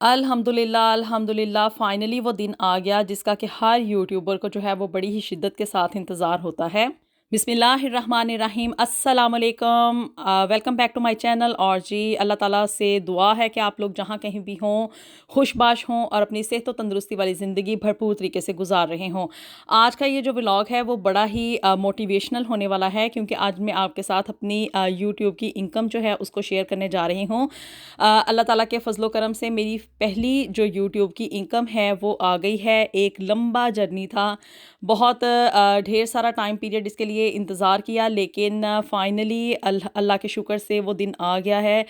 अल्हम्दुलिल्लाह अल्हम्दुलिल्लाह फ़ाइनली वो दिन आ गया जिसका कि हर यूट्यूबर को जो है वो बड़ी ही शिद्दत के साथ इंतज़ार होता है। बिस्मिल्लाहिर्रहमानिर्रहीम अस्सलामुअलैकुम welcome back to my channel. और जी अल्लाह ताला से दुआ है कि आप लोग जहाँ कहीं भी हों खुशबाश हों और अपनी सेहत और तंदुरुस्ती वाली ज़िंदगी भरपूर तरीके से गुजार रहे हों। आज का ये जो व्लॉग है वो बड़ा ही मोटिवेशनल होने वाला है क्योंकि आज मैं आपके साथ अपनी यूट्यूब की इनकम जो है उसको शेयर करने जा रही हूँ। अल्लाह ताला के फ़ज़लो करम से मेरी पहली जो यूट्यूब की इनकम है वो आ गई है। एक लंबा जर्नी था, बहुत ढेर सारा टाइम पीरियड इसके लिए इंतज़ार किया, लेकिन फ़ाइनली अल्लाह के शुक्र से वो दिन आ गया है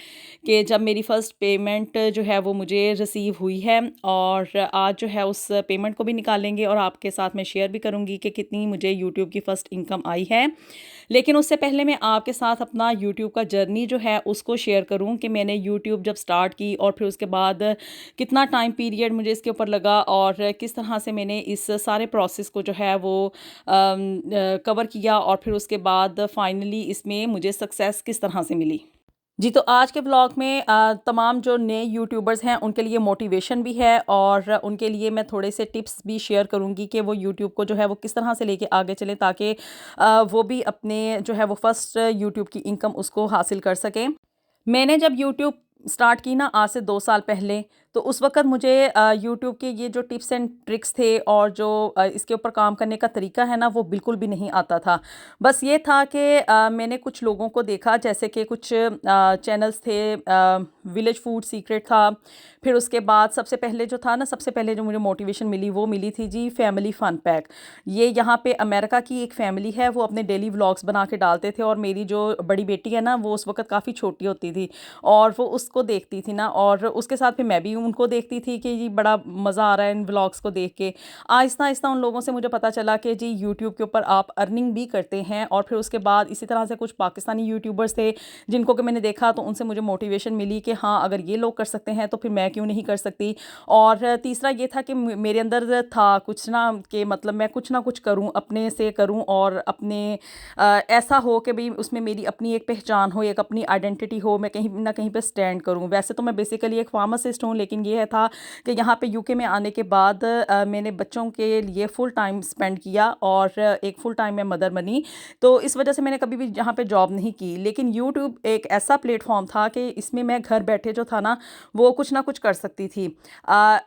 कि जब मेरी फ़र्स्ट पेमेंट जो है वो मुझे रिसीव हुई है। और आज जो है उस पेमेंट को भी निकालेंगे और आपके साथ मैं शेयर भी करूँगी कि कितनी मुझे यूट्यूब की फ़र्स्ट इनकम आई है। लेकिन उससे पहले मैं आपके साथ अपना यूट्यूब का जर्नी जो है उसको शेयर करूं कि मैंने यूट्यूब जब स्टार्ट की और फिर उसके बाद कितना टाइम पीरियड मुझे इसके ऊपर लगा और किस तरह से मैंने इस सारे प्रोसेस को जो है वो कवर किया और फिर उसके बाद फाइनली इसमें मुझे सक्सेस किस तरह से मिली। जी, तो आज के ब्लॉग में तमाम जो नए यूट्यूबर्स हैं उनके लिए मोटिवेशन भी है और उनके लिए मैं थोड़े से टिप्स भी शेयर करूंगी कि वो यूट्यूब को जो है वो किस तरह से लेके आगे चलें ताकि वो भी अपने जो है वो फर्स्ट यूट्यूब की इनकम उसको हासिल कर सकें। मैंने जब यूट्यूब स्टार्ट की ना आज से 2 साल पहले, तो उस वक़्त मुझे यूट्यूब के ये जो टिप्स एंड ट्रिक्स थे और जो इसके ऊपर काम करने का तरीका है ना वो बिल्कुल भी नहीं आता था। बस ये था कि मैंने कुछ लोगों को देखा, जैसे कि कुछ चैनल्स थे, विलेज फूड सीक्रेट था। फिर उसके बाद सबसे पहले जो था ना, सबसे पहले जो मुझे मोटिवेशन मिली वो मिली थी जी फैमिली फन पैक। ये यहाँ पे अमेरिका की एक फैमिली है, वो अपने डेली व्लॉग्स बना के डालते थे और मेरी जो बड़ी बेटी है ना वो उस वक़्त काफ़ी छोटी होती थी और वो उसको देखती थी ना, और उसके साथ फिर मैं भी उनको देखती थी कि जी बड़ा मज़ा आ रहा है इन व्लॉग्स को देख के। आहिस्ता आहिस्ता उन लोगों से मुझे पता चला कि जी यूट्यूब के ऊपर आप अर्निंग भी करते हैं। और फिर उसके बाद इसी तरह से कुछ पाकिस्तानी यूट्यूबर्स थे जिनको कि मैंने देखा, तो उनसे मुझे मोटिवेशन मिली कि हाँ अगर ये लोग कर सकते हैं तो फिर मैं क्यों नहीं कर सकती। और तीसरा ये था कि मेरे अंदर था कुछ ना, कि मतलब मैं कुछ ना कुछ करूँ, अपने से करूँ और अपने ऐसा हो कि भाई उसमें मेरी अपनी एक पहचान हो, एक अपनी आइडेंटिटी हो, मैं कहीं ना कहीं पे स्टैंड करूँ। वैसे तो मैं बेसिकली एक फार्मासिस्ट हूँ, लेकिन ये था कि यहाँ पे यूके में आने के बाद मैंने बच्चों के लिए फुल टाइम स्पेंड किया और एक फुल टाइम मैं मदर बनी। तो इस वजह से मैंने कभी भी यहाँ पे जॉब नहीं की। लेकिन यूट्यूब एक ऐसा प्लेटफॉर्म था कि इसमें मैं घर बैठे जो था ना वो कुछ ना कुछ कर सकती थी।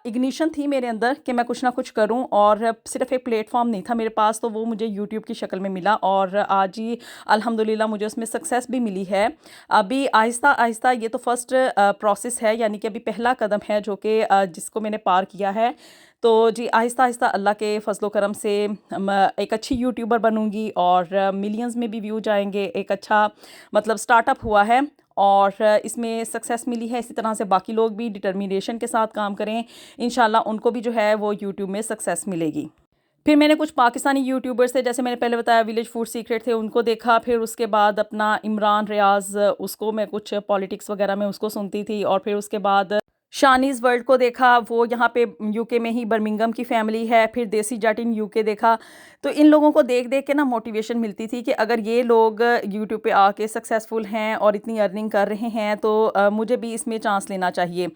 इग्निशन थी मेरे अंदर कि मैं कुछ ना कुछ करूं, और सिर्फ एक प्लेटफॉर्म नहीं था मेरे पास, तो वो मुझे यूट्यूब की शक्ल में मिला और आज ही अल्हम्दुलिल्लाह मुझे उसमें सक्सेस भी मिली है। अभी आहिस्ता आहिस्ता ये तो फर्स्ट प्रोसेस है, यानी कि अभी पहला कदम है जो कि जिसको मैंने पार किया है। तो जी आहिस्ता आहिस्ता अल्लाह के फजलो करम से एक अच्छी यूट्यूबर बनूंगी और मिलियंस में भी व्यू जाएंगे। एक अच्छा मतलब स्टार्टअप हुआ है और इसमें सक्सेस मिली है। इसी तरह से बाकी लोग भी डिटर्मिनेशन के साथ काम करें, इंशाल्लाह उनको भी जो है वो यूट्यूब में सक्सेस मिलेगी। फिर मैंने कुछ पाकिस्तानी यूट्यूबर्स थे, जैसे मैंने पहले बताया विलेज फूड सीक्रेट थे, उनको देखा। फिर उसके बाद अपना इमरान रियाज, उसको मैं कुछ पॉलिटिक्स वगैरह में उसको सुनती थी। और फिर उसके बाद शानीज़ वर्ल्ड को देखा, वो यहाँ पे यूके में ही बर्मिंघम की फैमिली है। फिर देसी जट इन यूके देखा। तो इन लोगों को देख देख के ना मोटिवेशन मिलती थी कि अगर ये लोग यूट्यूब पे आके सक्सेसफुल हैं और इतनी अर्निंग कर रहे हैं तो मुझे भी इसमें चांस लेना चाहिए।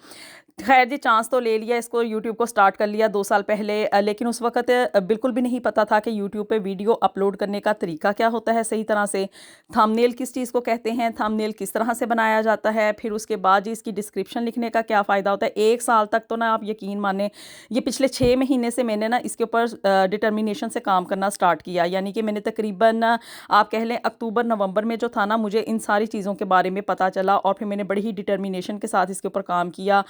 खैर जी चांस तो ले लिया, इसको यूट्यूब को स्टार्ट कर लिया 2 साल पहले। लेकिन उस वक्त बिल्कुल भी नहीं पता था कि यूट्यूब पे वीडियो अपलोड करने का तरीका क्या होता है सही तरह से, थंबनेल किस चीज़ को कहते हैं, थंबनेल किस तरह से बनाया जाता है, फिर उसके बाद जी इसकी डिस्क्रिप्शन लिखने का क्या फ़ायदा होता है। 1 साल तक तो ना आप यकीन माने, ये पिछले 6 महीने से मैंने ना इसके ऊपर डिटर्मिनेशन से काम करना स्टार्ट किया। यानी कि मैंने तकरीबन आप कह लें अक्टूबर नवंबर में जो था ना, मुझे इन सारी चीज़ों के बारे में पता चला और फिर मैंने बड़ी ही डिटर्मिनेशन के साथ इसके ऊपर काम किया।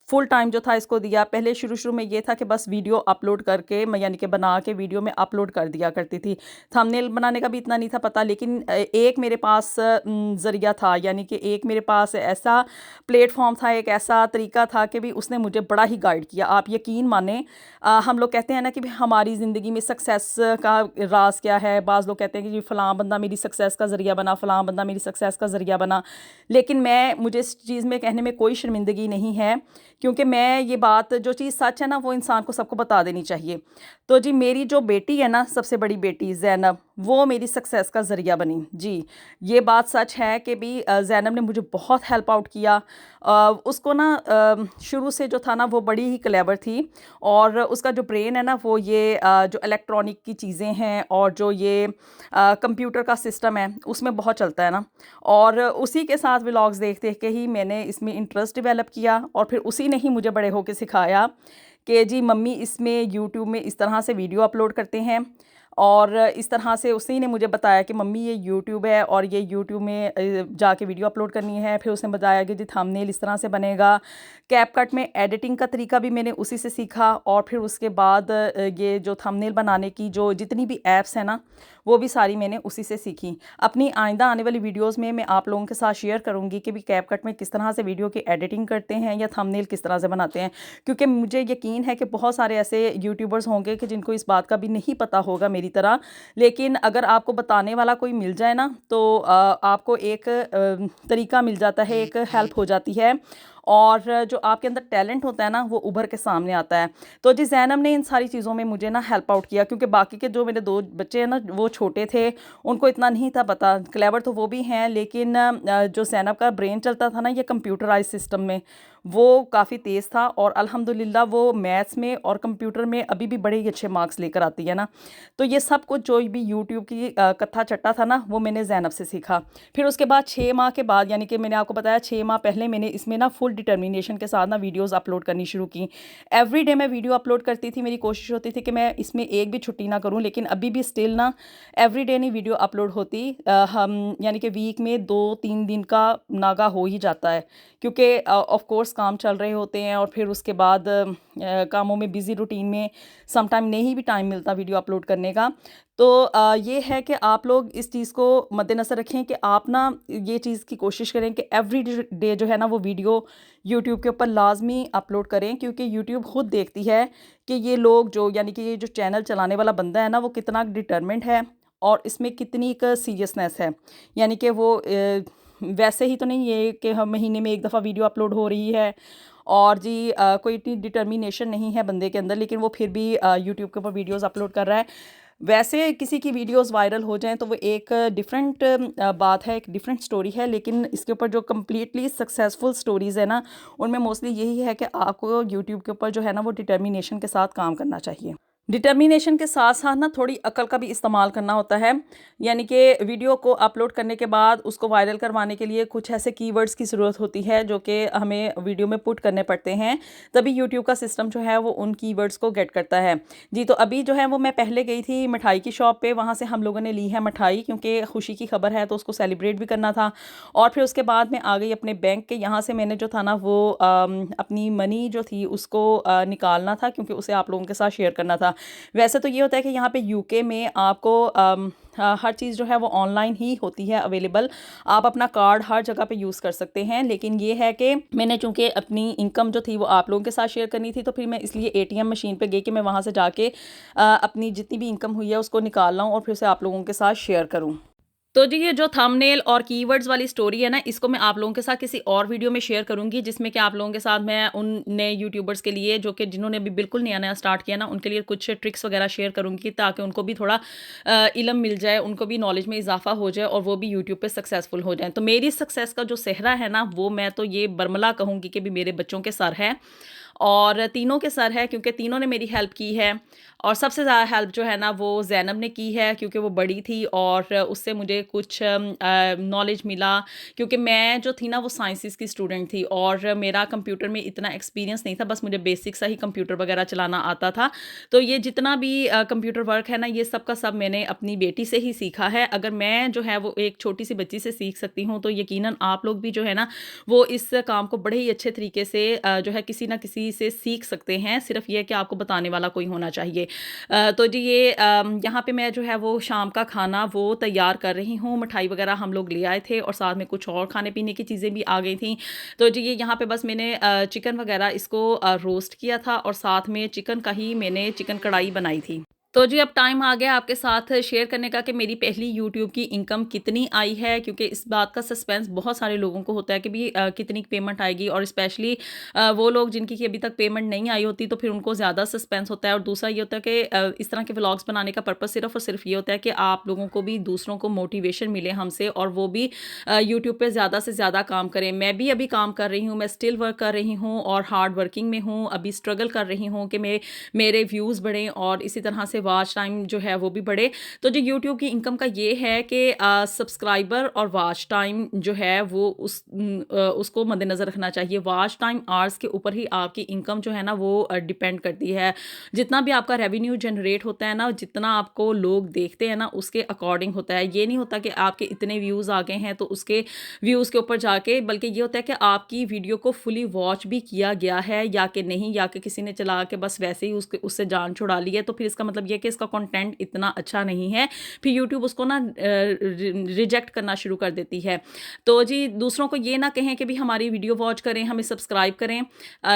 फुल टाइम जो था इसको दिया। पहले शुरू में ये था कि बस वीडियो अपलोड करके मैं यानी कि बना के वीडियो में अपलोड कर दिया करती थी। थंबनेल बनाने का भी इतना नहीं था पता, लेकिन एक मेरे पास ज़रिया था, यानी कि एक मेरे पास ऐसा प्लेटफॉर्म था, एक ऐसा तरीका था कि भी उसने मुझे बड़ा ही गाइड किया। आप यकीन माने, हम लोग कहते हैं ना कि भी हमारी ज़िंदगी में सक्सेस का राज क्या है। बाज़ लोग कहते हैं कि जी फ़लाँ बंदा मेरी सक्सेस का ज़रिया बना, फ़लाँ बंदा मेरी सक्सेस का ज़रिया बना। लेकिन मुझे इस चीज़ में कहने में कोई शर्मिंदगी नहीं है, क्योंकि मैं ये बात, जो चीज़ सच है ना वो इंसान को सबको बता देनी चाहिए। तो जी मेरी जो बेटी है ना, सबसे बड़ी बेटी ज़ैनब, वो मेरी सक्सेस का ज़रिया बनी। जी, ये बात सच है कि भी ज़ैनब ने मुझे बहुत हेल्प आउट किया। उसको ना शुरू से जो था ना वो बड़ी ही क्लेवर थी, और उसका जो ब्रेन है ना वो ये जो इलेक्ट्रॉनिक की चीज़ें हैं और जो ये कंप्यूटर का सिस्टम है उसमें बहुत चलता है ना, और उसी के साथ व्लॉग्स देख देख के ही मैंने इसमें इंटरेस्ट डेवलप किया, और फिर उसी ने ही मुझे बड़े होके सिखाया कि जी मम्मी इसमें यूट्यूब में इस तरह से वीडियो अपलोड करते हैं। और इस तरह से उसी ने मुझे बताया कि मम्मी ये यूट्यूब है और ये यूट्यूब में जाके वीडियो अपलोड करनी है। फिर उसने बताया कि जी थंबनेल इस तरह से बनेगा। कैपकट में एडिटिंग का तरीका भी मैंने उसी से सीखा, और फिर उसके बाद ये जो थंबनेल बनाने की जो जितनी भी ऐप्स हैं ना वो भी सारी मैंने उसी से सीखी। अपनी आइंदा आने वाली वीडियोस में मैं आप लोगों के साथ शेयर करूंगी कि भी कैपकट में किस तरह से वीडियो की एडिटिंग करते हैं या थंबनेल किस तरह से बनाते हैं, क्योंकि मुझे यकीन है कि बहुत सारे ऐसे यूट्यूबर्स होंगे कि जिनको इस बात का भी नहीं पता होगा मेरी तरह। लेकिन अगर आपको बताने वाला कोई मिल जाए ना तो आपको एक तरीका मिल जाता है, एक हेल्प हो जाती है, और जो आपके अंदर टैलेंट होता है ना वो उभर के सामने आता है। तो जी ज़ैनब ने इन सारी चीज़ों में मुझे ना हेल्प आउट किया, क्योंकि बाकी के जो मेरे 2 बच्चे हैं ना वो छोटे थे, उनको इतना नहीं था पता। क्लेवर तो वो भी हैं, लेकिन जो ज़ैनब का ब्रेन चलता था ना ये कंप्यूटराइज़ सिस्टम में, वो काफ़ी तेज़ था, और अल्हम्दुलिल्लाह वो मैथ्स में और कंप्यूटर में अभी भी बड़े ही अच्छे मार्क्स लेकर आती है ना। तो ये सब कुछ जो भी यूट्यूब की कत्था चट्टा था ना वो मैंने ज़ैनब से सीखा। फिर उसके बाद 6 माह के बाद, यानी कि मैंने आपको बताया 6 माह पहले मैंने इसमें ना फुल डिटर्मिनेशन के साथ ना वीडियोस अपलोड करनी शुरू की। एवरीडे मैं वीडियो अपलोड करती थी, मेरी कोशिश होती थी कि मैं इसमें एक भी छुट्टी ना करूं, लेकिन अभी भी स्टिल ना एवरीडे नहीं वीडियो अपलोड होती। हम यानी कि वीक में 2-3 दिन का नागा हो ही जाता है, क्योंकि ऑफ कोर्स काम चल रहे होते हैं, और फिर उसके बाद कामों में बिज़ी रूटीन में सम टाइम नहीं भी टाइम मिलता वीडियो अपलोड करने का। तो ये है कि आप लोग इस चीज़ को मद्देनज़र रखें कि आप ना ये चीज़ की कोशिश करें कि एवरी डे जो है ना वो वीडियो यूट्यूब के ऊपर लाजमी अपलोड करें, क्योंकि यूट्यूब खुद देखती है कि ये लोग जो, यानी कि ये जो चैनल चलाने वाला बंदा है ना वो कितना डिटरमेंट है और इसमें कितनी एक सीरियसनेस है। यानी कि वो वैसे ही तो नहीं है कि हम महीने में एक दफ़ा वीडियो अपलोड हो रही है, और जी कोई इतनी डिटर्मिनेशन नहीं है बंदे के अंदर, लेकिन वो फिर भी यूट्यूब के ऊपर वीडियोस अपलोड कर रहा है। वैसे किसी की वीडियोस वायरल हो जाएं तो वो एक डिफरेंट बात है, एक डिफरेंट स्टोरी है, लेकिन इसके ऊपर जो कम्प्लीटली सक्सेसफुल स्टोरीज़ है ना उनमें मोस्टली यही है कि आपको यूट्यूब के ऊपर जो है ना वो डिटर्मिनेशन के साथ काम करना चाहिए। डिटर्मिनेशन के साथ साथ ना थोड़ी अकल का भी इस्तेमाल करना होता है, यानी कि वीडियो को अपलोड करने के बाद उसको वायरल करवाने के लिए कुछ ऐसे कीवर्ड्स की ज़रूरत होती है जो कि हमें वीडियो में पुट करने पड़ते हैं, तभी यूट्यूब का सिस्टम जो है वो उन कीवर्ड्स को गेट करता है। जी, तो अभी जो है वो मैं पहले गई थी मिठाई की शॉप पे, वहाँ से हम लोगों ने ली है मिठाई, क्योंकि खुशी की खबर है तो उसको सेलिब्रेट भी करना था। और फिर उसके बाद मैं आ गई अपने बैंक के, यहाँ से मैंने जो था ना वो अपनी मनी जो थी उसको निकालना था, क्योंकि उसे आप लोगों के साथ शेयर करना था। वैसे तो ये होता है कि यहाँ पे यूके में आपको हर चीज़ जो है वो ऑनलाइन ही होती है अवेलेबल, आप अपना कार्ड हर जगह पे यूज़ कर सकते हैं, लेकिन ये है कि मैंने चूंकि अपनी इनकम जो थी वो आप लोगों के साथ शेयर करनी थी, तो फिर मैं इसलिए एटीएम मशीन पे गई कि मैं वहाँ से जाके अपनी जितनी भी इनकम हुई है उसको निकाल लाऊँ और फिर उसे आप लोगों के साथ शेयर करूँ। तो जी ये जो थंबनेल और कीवर्ड्स वाली स्टोरी है ना, इसको मैं आप लोगों के साथ किसी और वीडियो में शेयर करूंगी, जिसमें कि आप लोगों के साथ मैं उन नए यूट्यूबर्स के लिए जो कि जिन्होंने अभी बिल्कुल नया नया स्टार्ट किया ना उनके लिए कुछ ट्रिक्स वगैरह शेयर करूंगी, ताकि उनको भी थोड़ा इल्म मिल जाए, उनको भी नॉलेज में इजाफा हो जाए और वो भी यूट्यूब पे सक्सेसफुल हो जाए। तो मेरी सक्सेस का जो सेहरा है ना वो मैं तो ये बरमला कहूँगी कि भी मेरे बच्चों के सर है, और तीनों के सर है, क्योंकि तीनों ने मेरी हेल्प की है। और सबसे ज़्यादा हेल्प जो है ना वो ज़ैनब ने की है, क्योंकि वो बड़ी थी और उससे मुझे कुछ नॉलेज मिला, क्योंकि मैं जो थी ना वो साइंसेस की स्टूडेंट थी और मेरा कंप्यूटर में इतना एक्सपीरियंस नहीं था, बस मुझे बेसिक सा ही कंप्यूटर वगैरह चलाना आता था। तो ये जितना भी कंप्यूटर वर्क है ना ये सब का सब मैंने अपनी बेटी से ही सीखा है। अगर मैं जो है वो एक छोटी सी बच्ची से सीख सकती हूँ, तो यकीनन आप लोग भी जो है ना वो इस काम को बड़े ही अच्छे तरीके से जो है किसी ना किसी से सीख सकते हैं। सिर्फ ये कि आपको बताने वाला कोई होना चाहिए। तो जी ये यहाँ पे मैं जो है वो शाम का खाना वो तैयार कर रही हूँ। मिठाई वगैरह हम लोग ले आए थे और साथ में कुछ और खाने पीने की चीज़ें भी आ गई थी। तो जी ये यहाँ पे बस मैंने चिकन वगैरह इसको रोस्ट किया था और साथ में चिकन का ही मैंने चिकन कढ़ाई बनाई थी। तो जी अब टाइम आ गया आपके साथ शेयर करने का कि मेरी पहली यूट्यूब की इनकम कितनी आई है, क्योंकि इस बात का सस्पेंस बहुत सारे लोगों को होता है कि भी कितनी पेमेंट आएगी, और स्पेशली वो लोग जिनकी कि अभी तक पेमेंट नहीं आई होती तो फिर उनको ज़्यादा सस्पेंस होता है। और दूसरा ये होता है कि इस तरह के व्लॉग्स बनाने का पर्पस सिर्फ और सिर्फ ये होता है कि आप लोगों को भी, दूसरों को मोटिवेशन मिले हमसे, और वो भी यूट्यूब पे ज़्यादा से ज़्यादा काम करें। मैं भी अभी काम कर रही हूँ, मैं स्टिल वर्क कर रही हूँ और हार्ड वर्किंग में हूँ। अभी स्ट्रगल कर रही हूँ कि मेरे व्यूज़ बढ़ें और इसी तरह से वॉच टाइम जो है वो भी बढ़े। तो जो यूट्यूब की इनकम का ये है कि सब्सक्राइबर और वॉच टाइम जो है वो उसको मद्देनज़र रखना चाहिए। वॉच टाइम आवर्स के ऊपर ही आपकी इनकम जो है ना वो डिपेंड करती है। जितना भी आपका रेवेन्यू जनरेट होता है ना, जितना आपको लोग देखते हैं ना, उसके अकॉर्डिंग होता है। ये नहीं होता कि आपके इतने व्यूज़ आ गए हैं तो उसके व्यूज़ के ऊपर जाके, बल्कि ये होता है कि आपकी वीडियो को फुली वॉच भी किया गया है या कि नहीं, या कि किसी ने चला के बस वैसे ही उससे जान छुड़ा ली है, तो फिर इसका मतलब ये है कि इसका कंटेंट इतना अच्छा नहीं है। फिर यूट्यूब उसको ना रिजेक्ट करना शुरू कर देती है। तो जी दूसरों को ये ना कहें कि भी हमारी वीडियो वॉच करें, हमें सब्सक्राइब करें।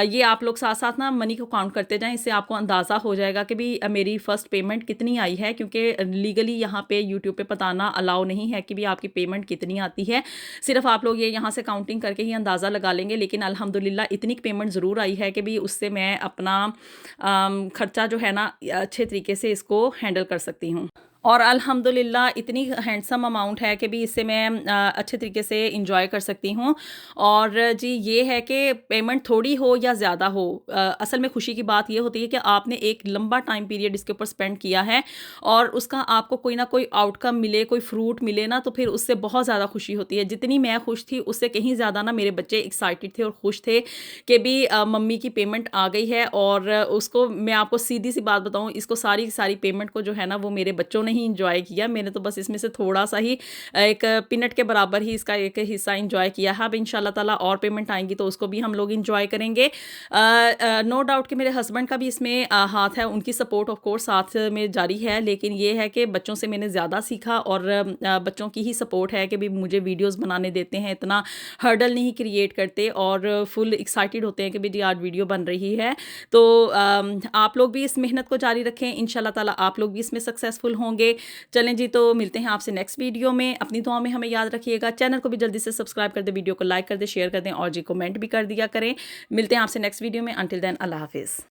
ये आप लोग साथ साथ ना मनी को काउंट करते जाएं, इससे आपको अंदाज़ा हो जाएगा कि भी मेरी फर्स्ट पेमेंट कितनी आई है, क्योंकि लीगली यहाँ पे यूट्यूब पे बताना अलाउ नहीं है कि भी आपकी पेमेंट कितनी आती है। सिर्फ आप लोग ये यहाँ से काउंटिंग करके ही अंदाज़ा लगा लेंगे, लेकिन अल्हम्दुलिल्लाह इतनी पेमेंट ज़रूर आई है कि भी उससे मैं अपना खर्चा जो है ना अच्छे तरीके से इसको हैंडल कर सकती हूँ। और अल्हम्दुलिल्लाह इतनी हैंडसम अमाउंट है कि भी इससे मैं अच्छे तरीके से इंजॉय कर सकती हूँ। और जी ये है कि पेमेंट थोड़ी हो या ज़्यादा हो, असल में खुशी की बात ये होती है कि आपने एक लंबा टाइम पीरियड इसके ऊपर स्पेंड किया है और उसका आपको कोई ना कोई आउटकम मिले, कोई फ्रूट मिले ना, तो फिर उससे बहुत ज़्यादा खुशी होती है। जितनी मैं खुश थी उससे कहीं ज़्यादा ना मेरे बच्चे एक्साइटेड थे और खुश थे कि भी मम्मी की पेमेंट आ गई है। और उसको मैं आपको सीधी सी बात बताऊँ, इसको सारी सारी पेमेंट को जो है ना वो मेरे बच्चों ने ही इंजॉय किया। मैंने तो बस इसमें से थोड़ा सा ही एक पीनट के बराबर ही इसका एक हिस्सा इंजॉय किया है। अब इंशाल्लाह ताला और पेमेंट आएंगी तो उसको भी हम लोग इंजॉय करेंगे। नो डाउट कि मेरे हस्बैंड का भी इसमें हाथ है, उनकी सपोर्ट ऑफ कोर्स साथ में जारी है, लेकिन ये है कि बच्चों से मैंने ज़्यादा सीखा और बच्चों की ही सपोर्ट है कि भी मुझे वीडियोस बनाने देते हैं, इतना हर्डल नहीं क्रिएट करते और फुल एक्साइटेड होते हैं कि भी जी आज वीडियो बन रही है। तो आप लोग भी इस मेहनत को जारी रखें, इंशाल्लाह ताला आप लोग भी इसमें सक्सेसफुल होंगे। चलें जी, तो मिलते हैं आपसे नेक्स्ट वीडियो में। अपनी दुआ में हमें याद रखिएगा। चैनल को भी जल्दी से सब्सक्राइब कर दें, वीडियो को लाइक कर दें, शेयर कर दें और जी कमेंट भी कर दिया करें। मिलते हैं आपसे नेक्स्ट वीडियो में। अंटिल देन अल्लाह हाफिज़।